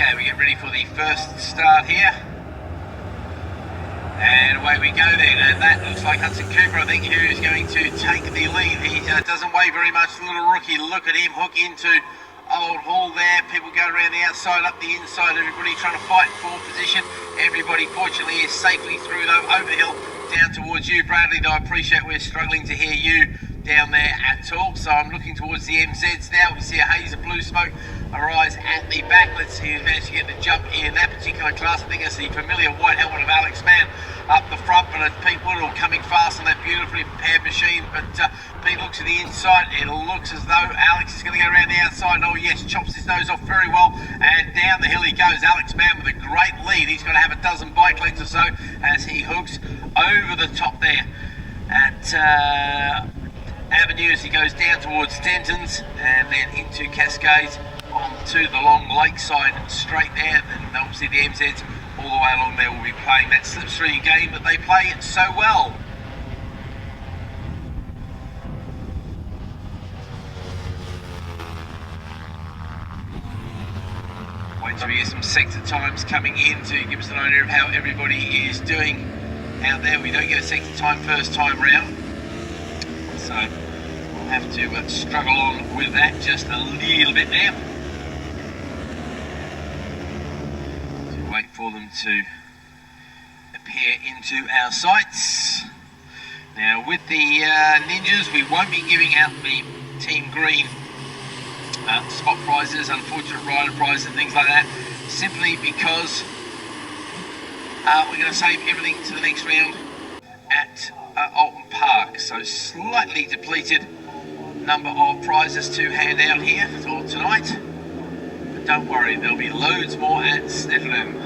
Okay, we get ready for the first start here. And away we go then, and that looks like Hudson Cooper, I think, who's going to take the lead. He doesn't weigh very much, the little rookie. Look at him hook into Old Hall there. People go around the outside, up the inside, everybody trying to fight for position. Everybody fortunately is safely through though, over the hill, down towards you, Bradley, though I appreciate we're struggling to hear you down there at all. So I'm looking towards the MZs now. We see a haze of blue smoke arise at the back. Let's see who managed to get the jump in that particular class. I think it's the familiar white helmet of Alex Mann up the front, but it's Pete Woodall coming fast on that beautifully prepared machine. But Pete looks to the inside. It looks as though Alex is going to go around the outside. Oh yes, chops his nose off very well, and down the hill he goes. Alex Mann with a great lead. He's going to have a dozen bike lengths or so as he hooks over the top there at Avenue as he goes down towards Denton's and then into Cascades onto the long lakeside straight there. And obviously the MZs all the way along there will be playing that slipstream game that they play so well. Wait till we get some sector times coming in to give us an idea of how everybody is doing out there. We don't get a sector time first time round, so we'll have to struggle on with that just a little bit now. So wait for them to appear into our sights. Now with the Ninjas, we won't be giving out the Team Green spot prizes, unfortunate rider prizes and things like that, simply because we're going to save everything to the next round at Oulton Park. So slightly depleted number of prizes to hand out here for tonight, but don't worry, there'll be loads more at Steffenham.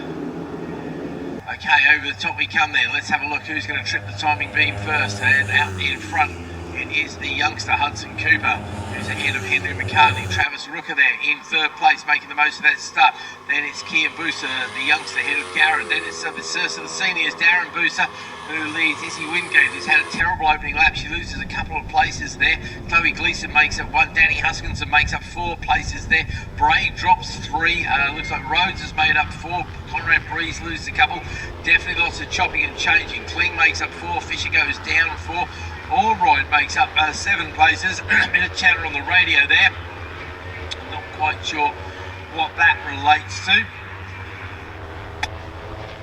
Okay, over the top we come then. Let's have a look who's going to trip the timing beam first. And out in front it is the youngster Hudson Cooper, who's ahead of Henry McCartney. Travis Rooker there in third place, making the most of that start. Then it's Kian Booser, the youngster, ahead of Garrett. Then it's the seniors, Darren Booser, who leads Izzy Wingate, who's had a terrible opening lap. She loses a couple of places there. Chloe Gleason makes up one. Danny Huskinson makes up 4 places there. Bray drops 3. Looks like Rhodes has made up 4. Conrad Breeze loses a couple. Definitely lots of chopping and changing. Kling makes up 4. Fisher goes down 4. Allroyd makes up 7 places. A bit of chatter on the radio there. Not quite sure what that relates to.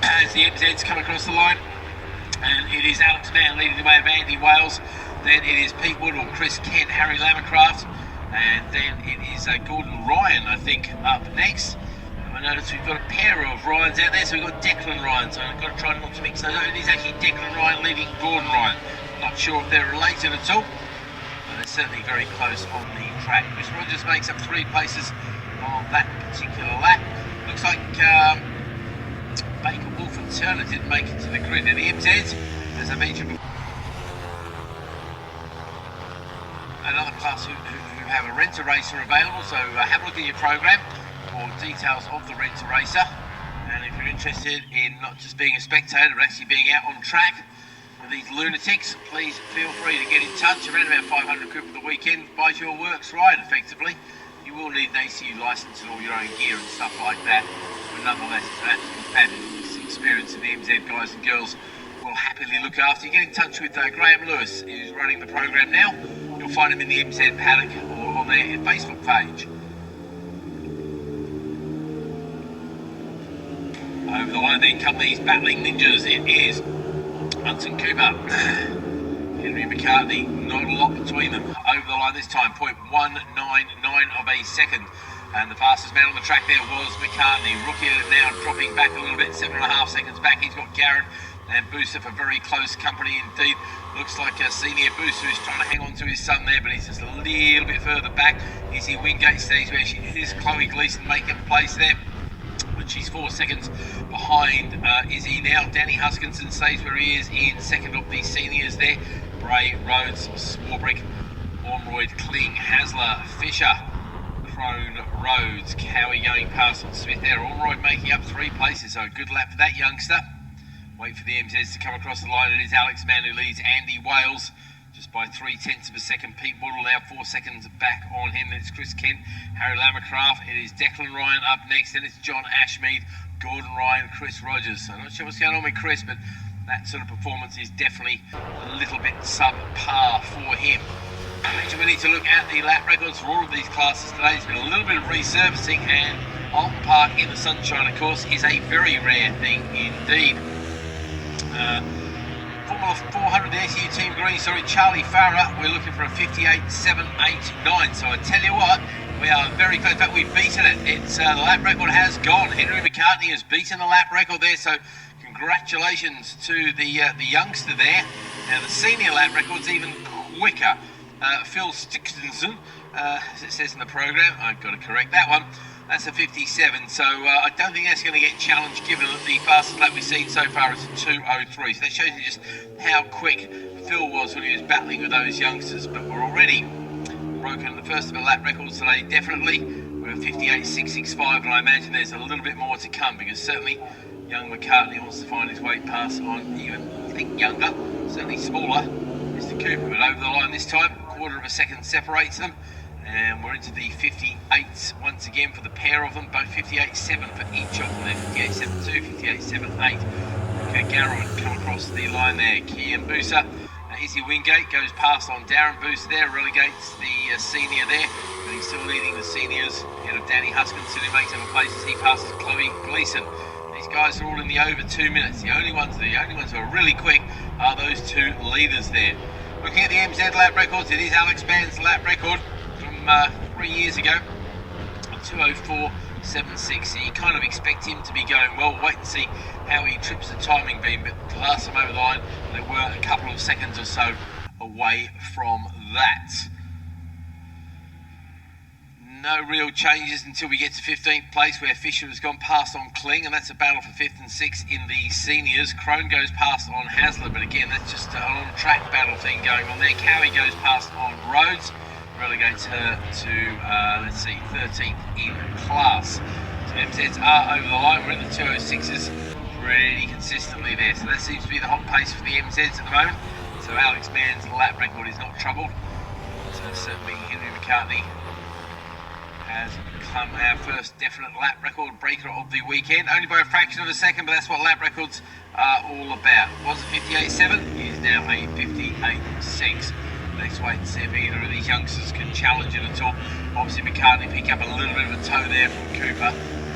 As the MZs come across the line, and it is Alex Mann leading the way of Andy Wales. Then it is Pete Woodall, Chris Kent, Harry Lammercraft, and then it is Gordon Ryan, I think, up next. And I notice we've got a pair of Ryans out there, so we've got Declan Ryan, so I've got to try not to mix those up. It is actually Declan Ryan leading Gordon Ryan. Not sure if they're related at all, but they're certainly very close on the track. Chris Rogers makes up 3 places on that particular lap. Looks like Baker, Wolf and Turner didn't make it to the grid in the MZs, as I mentioned before. Another class who have a Rent-A-Racer available, so have a look at your program for details of the Rent-A-Racer. And if you're interested in not just being a spectator, but actually being out on track with these lunatics, please feel free to get in touch. Around about 500 quid for the weekend buys your works ride effectively. You will need an ACU license and all your own gear and stuff like that, but nonetheless it's an absolutely fabulous experience, and the MZ guys and girls will happily look after you. Get in touch with Graham Lewis, who's running the program now. You'll find him in the MZ paddock or on their Facebook page. Over the line then come these battling ninjas. It is Hudson Cooper, Henry McCartney, not a lot between them. Over the line this time, 0.199 of a second. And the fastest man on the track there was McCartney. Rookie now dropping back a little bit, 7.5 seconds back. He's got Garrett and Booster for very close company indeed. Looks like a senior Booster is trying to hang on to his son there, but he's just a little bit further back. Izzy Wingate stays where she is. Chloe Gleason making place there, but she's 4 seconds behind Izzy now. Danny Huskinson stays where he is in second of the seniors there. Bray, Rhodes, Swarbrick, Ormroyd, Kling, Hasler, Fisher, Crone, Rhodes, Cowie going past Smith there. Ormroyd making up 3 places, so a good lap for that youngster. Wait for the MZs to come across the line. It is Alex Mann who leads Andy Wales. just by 0.3 of a second. Pete Woodall now 4 seconds back on him. Then it's Chris Kent, Harry Lamacraft. It is Declan Ryan up next. Then it's John Ashmead, Gordon Ryan, Chris Rogers. So I'm not sure what's going on with Chris, but that sort of performance is definitely a little bit subpar for him. I mentioned we need to look at the lap records for all of these classes today. There's been a little bit of resurfacing, and Oulton Park in the sunshine, of course, is a very rare thing indeed. Formula 400, the ACU Team Green, Charlie Farah, we're looking for a 58.789. So I tell you what, we are very close. In fact, we've beaten it. It's the lap record has gone. Henry McCartney has beaten the lap record there, so congratulations to the youngster there. Now the senior lap record's even quicker. Phil Stickson, as it says in the program, I've got to correct that one. That's a 57, so I don't think that's going to get challenged, given that the fastest lap we've seen so far is a 2:03. So that shows you just how quick Phil was when he was battling with those youngsters. But we're already broken the first of the lap records today, definitely. We're at 58.665, and I imagine there's a little bit more to come, because certainly young McCartney wants to find his way past on even, I think, younger, certainly smaller, Mr. Cooper. But over the line this time, 1/4 of a second separates them. And we're into the 58s once again for the pair of them, both 58.7 for each of them. 58.72, 58.78. Okay, Garrett come across the line there. Kian Booser, Izzy Wingate goes past on Darren Booser there, relegates the senior there, but he's still leading the seniors ahead of Danny Huskinson, who makes other places. He passes Chloe Gleason. These guys are all in the over 2 minutes. The only ones who are really quick are those two leaders there. Looking at the MZ lap records, it is Alex Mann's lap record from 3 years ago, 2:04.76. So you kind of expect him to be going well. Wait and see how he trips the timing beam, but the last time over the line they were a couple of seconds or so away from that. No real changes until we get to 15th place, where Fisher has gone past on Kling, and that's a battle for 5th and 6th in the seniors. Crone goes past on Hasler, but again, that's just an on-track battle thing going on there. Cowie goes past on Rhodes, relegates her to, 13th in class. So MZs are over the line. We're in the 206s pretty consistently there. So that seems to be the hot pace for the MZs at the moment. So Alex Mann's lap record is not troubled. So certainly Henry McCartney has become our first definite lap record breaker of the weekend. Only by a fraction of a second, but that's what lap records are all about. Was a 58.7, is now a 58.6. Let's wait and see if either of these youngsters can challenge it at all. Obviously McCartney picked up a little bit of a toe there from Cooper.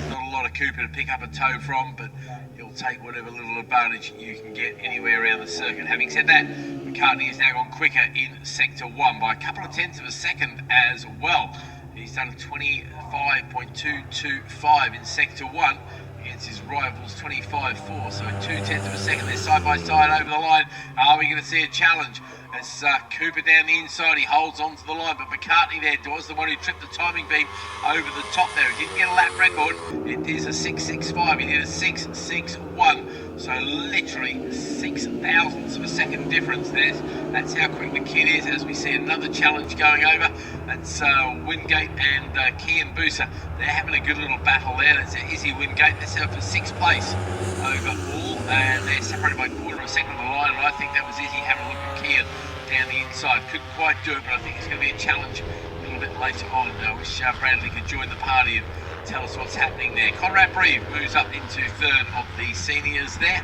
Not a lot of Cooper to pick up a toe from, but he'll take whatever little advantage you can get anywhere around the circuit. Having said that, McCartney has now gone quicker in Sector 1 by a couple of tenths of a second as well. He's done a 25.225 in Sector 1 against his rivals 25.4, so 2/10 of a second. They're side by side over the line. Are we going to see a challenge? As Cooper down the inside, he holds on to the line, but McCartney there was the one who tripped the timing beam over the top there. He didn't get a lap record. It is a 6.65. He did a 6.61. So literally 6 thousandths of a second difference there. That's how quick the kid is. As we see another challenge going over, that's Wingate and Kian Booser. They're having a good little battle there. That's Izzy Wingate. That's out for 6th place overall, and they're separated by 1/4 of a second on the line. And I think that was Izzy having a look at Kian down the inside. Couldn't quite do it, but I think it's going to be a challenge a little bit later on. I wish Bradley could join the party and tell us what's happening there. Conrad Breve moves up into 3rd of the seniors there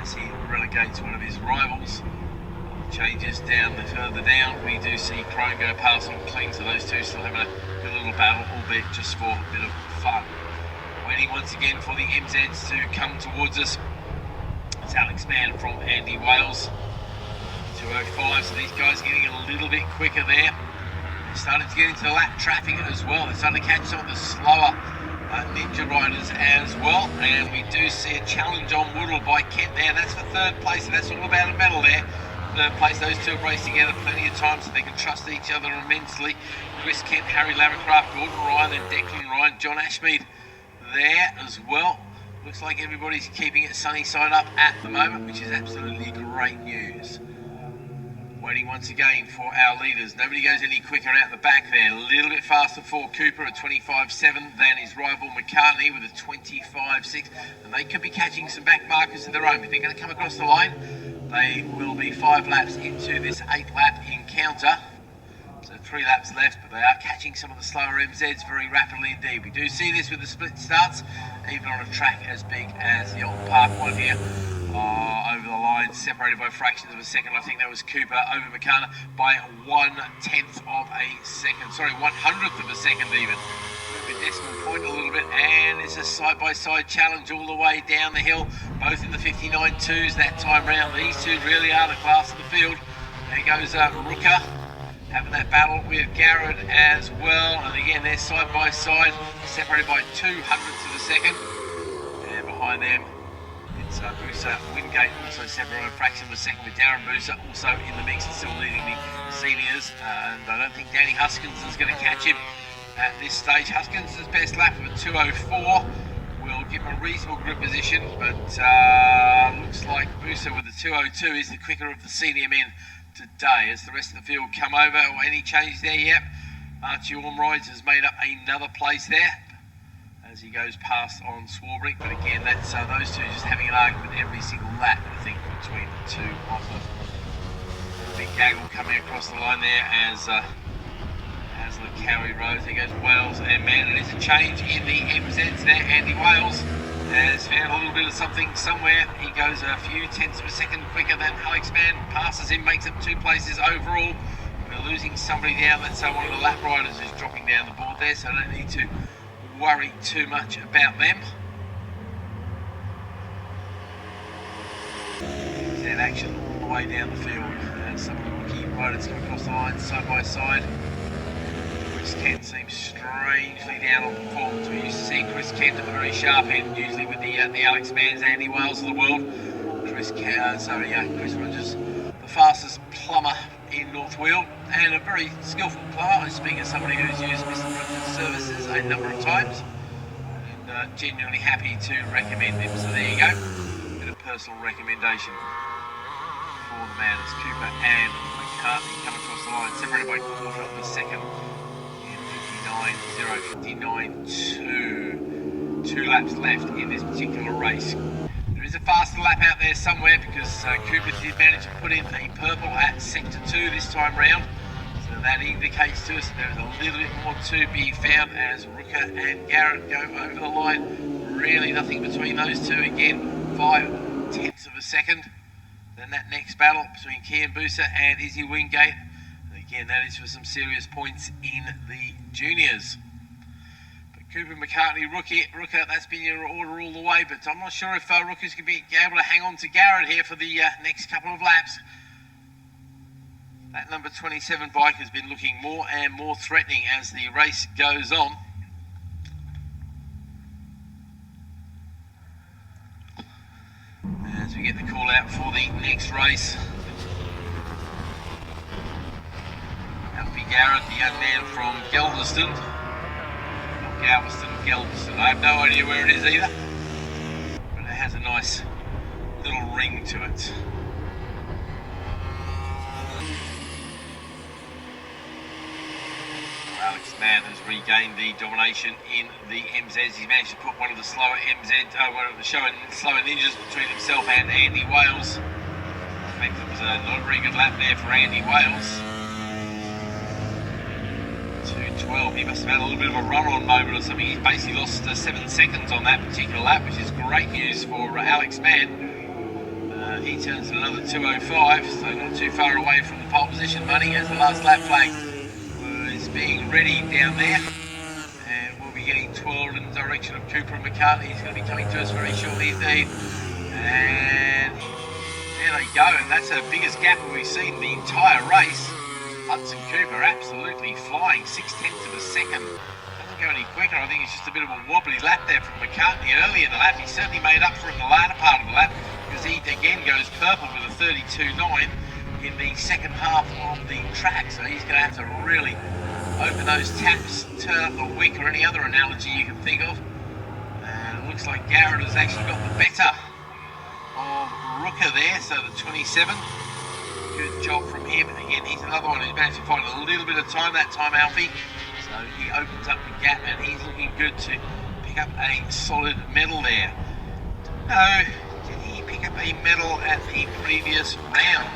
as he relegates one of his rivals. Changes down the further down. We do see Crone go past on Kling, so those two still having a good little battle, albeit just for a bit of fun. Waiting once again for the MZs to come towards us. It's Alex Mann from Andy Wales. 2:05, so these guys are getting a little bit quicker there. They're starting to get into the lap traffic as well. They're starting to catch some of the slower Ninja riders as well. And we do see a challenge on Woodall by Kent there. That's for 3rd place, and that's all about a medal there. 3rd place, those two have raced together plenty of times, so they can trust each other immensely. Chris Kent, Harry Lamacraft, Gordon Ryan and Declan Ryan. John Ashmead there as well. Looks like everybody's keeping it sunny side up at the moment, which is absolutely great news. Waiting once again for our leaders. Nobody goes any quicker out the back there. A little bit faster for Cooper at 25.7 than his rival McCartney with a 25.6. And they could be catching some back markers of their own. If they're going to come across the line, They will be 5 laps into this 8-lap encounter. So 3 laps left, but they are catching some of the slower MZs very rapidly indeed. We do see this with the split starts, even on a track as big as the Oulton Park one here. Over the line, separated by fractions of a second. I think that was Cooper over McCartney by 1/10 of a second. Sorry, 1/100th of a second even. A decimal point a little bit, and it's a side-by-side challenge all the way down the hill, both in the 59.2s that time round. These two really are the class of the field. There goes Rooker, having that battle with Garrett as well, and again they're side by side, separated by 2/100ths of a second, and behind them it's Booser Wingate, also separated by a fraction of a second, with Darren Booser also in the mix and still leading the seniors, and I don't think Danny Huskins is going to catch him at this stage. Huskins' best lap of a 2:04 will give him a reasonable grid position, but looks like Booser with the 2:02 is the quicker of the senior men today. As the rest of the field come over, or any change there yet, Archie Ormroyds has made up another place there as he goes past on Swarbrick, but again that's those two just having an argument every single lap, I think, between the two of them. Big gaggle coming across the line there as the Cowie Rose. There goes Wales, and man, it is a change in the MZs there. Andy Wales has found a little bit of something somewhere. He goes a few tenths of a second quicker than Alex Mann, passes him, makes up 2 places overall. We're losing somebody down. That's one of the lap riders who's dropping down the board there, so I don't need to worry too much about them. He's in action all the way down the field. And some of the rookie riders come across the line side by side. Chris Kent seems strangely down on performance. We used to see Chris Kent at the very sharp end, usually with the Alex Manns, Andy Wales of the world. Chris Rogers, the fastest plumber in North Wheel, and a very skillful plumber. I speak as somebody who's used Mr. Rogers' services a number of times, and genuinely happy to recommend him. So there you go, a bit of personal recommendation for the man. It's Cooper and McCartney come across the line, separated by 1/4 of a second. 59.2. 2 laps left in this particular race. There is a faster lap out there somewhere, because Cooper did manage to put in a purple at sector 2 this time round. So that indicates to us there's a little bit more to be found as Rooker and Garrett go over the line. Really nothing between those two. Again, 5/10 of a second. Then that next battle between Kian Booser and Izzy Wingate. Again, that is for some serious points in the juniors. But Cooper, McCartney, Rooker, that's been your order all the way, but I'm not sure if Rooker's going to be able to hang on to Garrett here for the next couple of laps. That number 27 bike has been looking more and more threatening as the race goes on. As we get the call out for the next race. Garrett, the young man from Galveston. Not Galveston, Galveston. I have no idea where it is either, but it has a nice little ring to it. Alex Mann has regained the domination in the MZs. He's managed to put one of the slower slower ninjas between himself and Andy Wales. In fact, it was not a very good lap there for Andy Wales. 2:12. He must have had a little bit of a run-on moment or something. He's basically lost 7 seconds on that particular lap, which is great news for Alex Mann. He turns at another 2:05, so not too far away from the pole position money, as the last lap flag was being ready down there. And we'll be getting twirled in the direction of Cooper and McCartney. He's going to be coming to us very shortly indeed. And there they go, and that's the biggest gap we've seen in the entire race. Hudson Cooper absolutely flying, 6/10 of a second. Doesn't go any quicker. I think it's just a bit of a wobbly lap there from McCartney early in the lap. He certainly made up for it in the latter part of the lap, because he again goes purple with a 32.9 in the second half of the track. So he's going to have to really open those taps, turn up the wick, or any other analogy you can think of. And it looks like Garrett has actually got the better of Rooker there, so the 27. Good job from him. Again, he's another one who's managed to find a little bit of time that time, Alfie. So he opens up the gap, and he's looking good to pick up a solid medal there. No, did he pick pick up a medal at the previous round?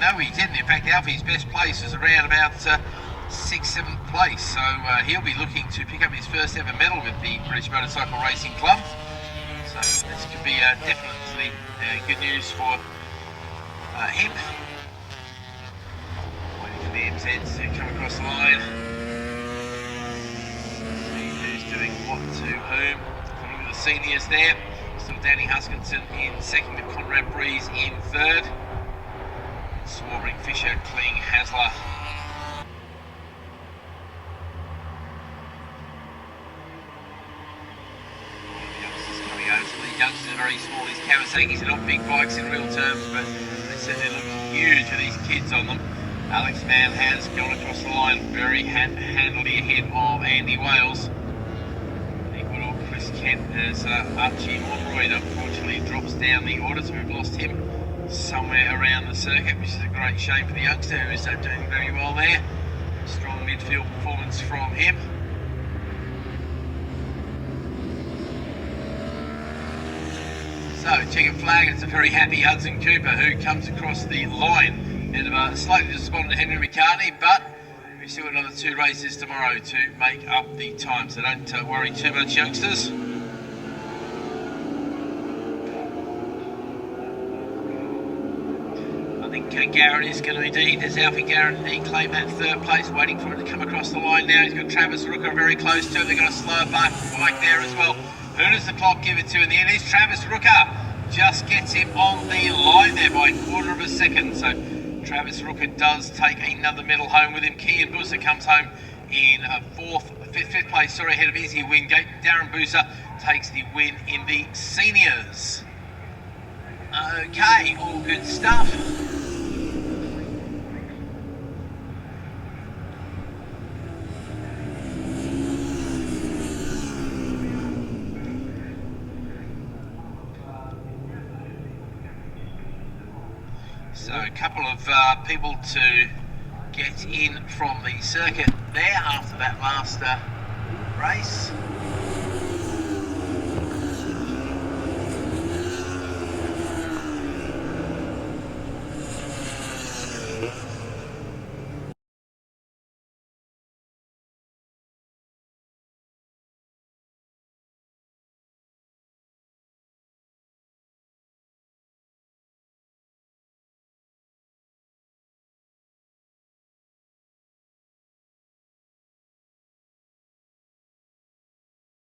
No, he didn't. In fact, Alfie's best place was around about 6th, 7th place. So he'll be looking to pick up his first ever medal with the British Motorcycle Racing Club. So this could be definitely good news for him. Waiting for the MZs to come across the line. See who's doing what to whom. Look at the seniors there. Still Danny Huskinson in second with Conrad Breeze in third. Swarbrick, Fisher, Kling, Hasler. The youngsters coming over. Some of these youngsters are very small. These Kawasaki's are not big bikes in real terms, but they certainly look huge with these kids on them. Alex Mann has gone across the line very handily ahead of Andy Wales. Ecuador, Chris Kent as Archie Monroy unfortunately drops down the order, so we've lost him somewhere around the circuit, which is a great shame for the youngster who is doing very well there. Strong midfield performance from him. So, checkered flag, it's a very happy Hudson Cooper who comes across the line. End of a slightly despondent Henry McCartney, but we still got another 2 races tomorrow to make up the time, so don't worry too much, youngsters. I think Garrett is going to indeed, as Alfie Garrett indeed claim that 3rd place, waiting for it to come across the line now. He's got Travis Rooker very close to him. They've got a slower bike there as well. Who does the clock give it to in the end? It's Travis Rooker. Just gets him on the line there by 1/4 of a second. So Travis Rooker does take another medal home with him. Kian Booser comes home in 5th place, ahead of Izzy Wingate. Darren Booser takes the win in the seniors. Okay, all good stuff. So a couple of people to get in from the circuit there after that last race.